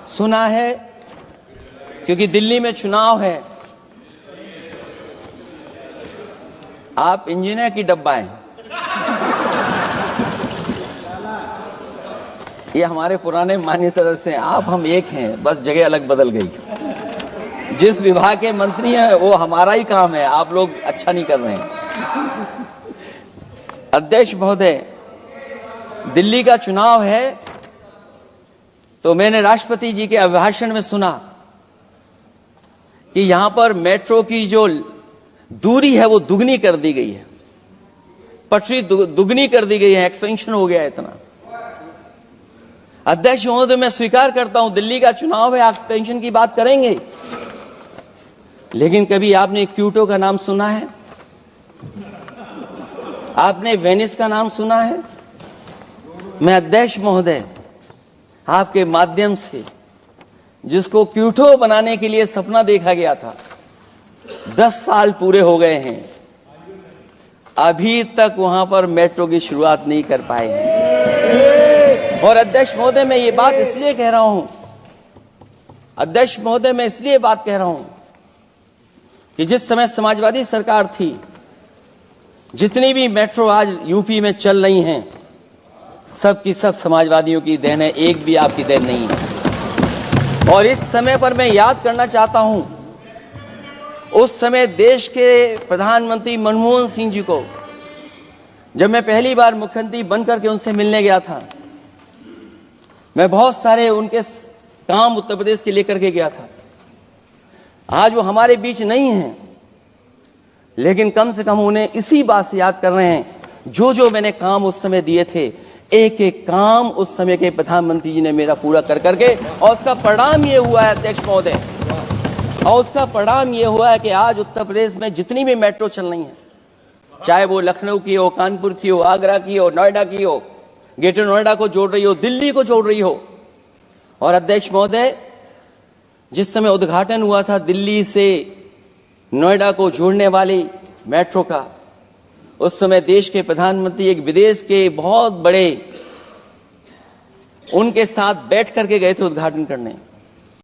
सुना है, क्योंकि दिल्ली में चुनाव है। आप इंजीनियर की डब्बा हैं, ये हमारे पुराने माननीय सदस्य हैं। आप हम एक हैं, बस जगह अलग बदल गई। जिस विभाग के मंत्री हैं वो हमारा ही काम है, आप लोग अच्छा नहीं कर रहे हैं। अध्यक्ष महोदय, दिल्ली का चुनाव है तो मैंने राष्ट्रपति जी के अभिभाषण में सुना कि यहां पर मेट्रो की जो दूरी है वो दुगनी कर दी गई है, पटरी दुगनी कर दी गई है, एक्सपेंशन हो गया है इतना। अध्यक्ष महोदय, मैं स्वीकार करता हूं दिल्ली का चुनाव है, एक्सपेंशन की बात करेंगे, लेकिन कभी आपने क्यूटो का नाम सुना है? आपने वेनिस का नाम सुना है? मैं अध्यक्ष महोदय आपके माध्यम से, जिसको क्यूटो बनाने के लिए सपना देखा गया था, 10 साल पूरे हो गए हैं, अभी तक वहां पर मेट्रो की शुरुआत नहीं कर पाए हैं। और अध्यक्ष महोदय, मैं ये बात इसलिए कह रहा हूं, अध्यक्ष महोदय मैं इसलिए बात कह रहा हूं कि जिस समय समाजवादी सरकार थी, जितनी भी मेट्रो आज यूपी में चल रही हैं, सब की सब समाजवादियों की देन है, एक भी आपकी देन नहीं है। और इस समय पर मैं याद करना चाहता हूं, उस समय देश के प्रधानमंत्री मनमोहन सिंह जी को जब मैं पहली बार मुख्यमंत्री बनकर के उनसे मिलने गया था, मैं बहुत सारे उनके काम उत्तर प्रदेश के लेकर के गया था। आज वो हमारे बीच नहीं हैं, लेकिन कम से कम उन्हें इसी बात से याद कर रहे हैं, जो जो मैंने काम उस समय दिए थे, एक एक काम उस समय के प्रधानमंत्री जी ने मेरा पूरा कर करके, और उसका परिणाम ये हुआ है अध्यक्ष महोदय, और उसका परिणाम ये हुआ है कि आज उत्तर प्रदेश में जितनी भी मेट्रो चल रही है, चाहे वो लखनऊ की हो, कानपुर की हो, आगरा की हो, नोएडा की हो, ग्रेटर नोएडा को जोड़ रही हो, दिल्ली को जोड़ रही हो। और अध्यक्ष महोदय, जिस समय उद्घाटन हुआ था दिल्ली से नोएडा को जोड़ने वाली मेट्रो का, उस समय देश के प्रधानमंत्री एक विदेश के बहुत बड़े उनके साथ बैठ करके गए थे उद्घाटन करने।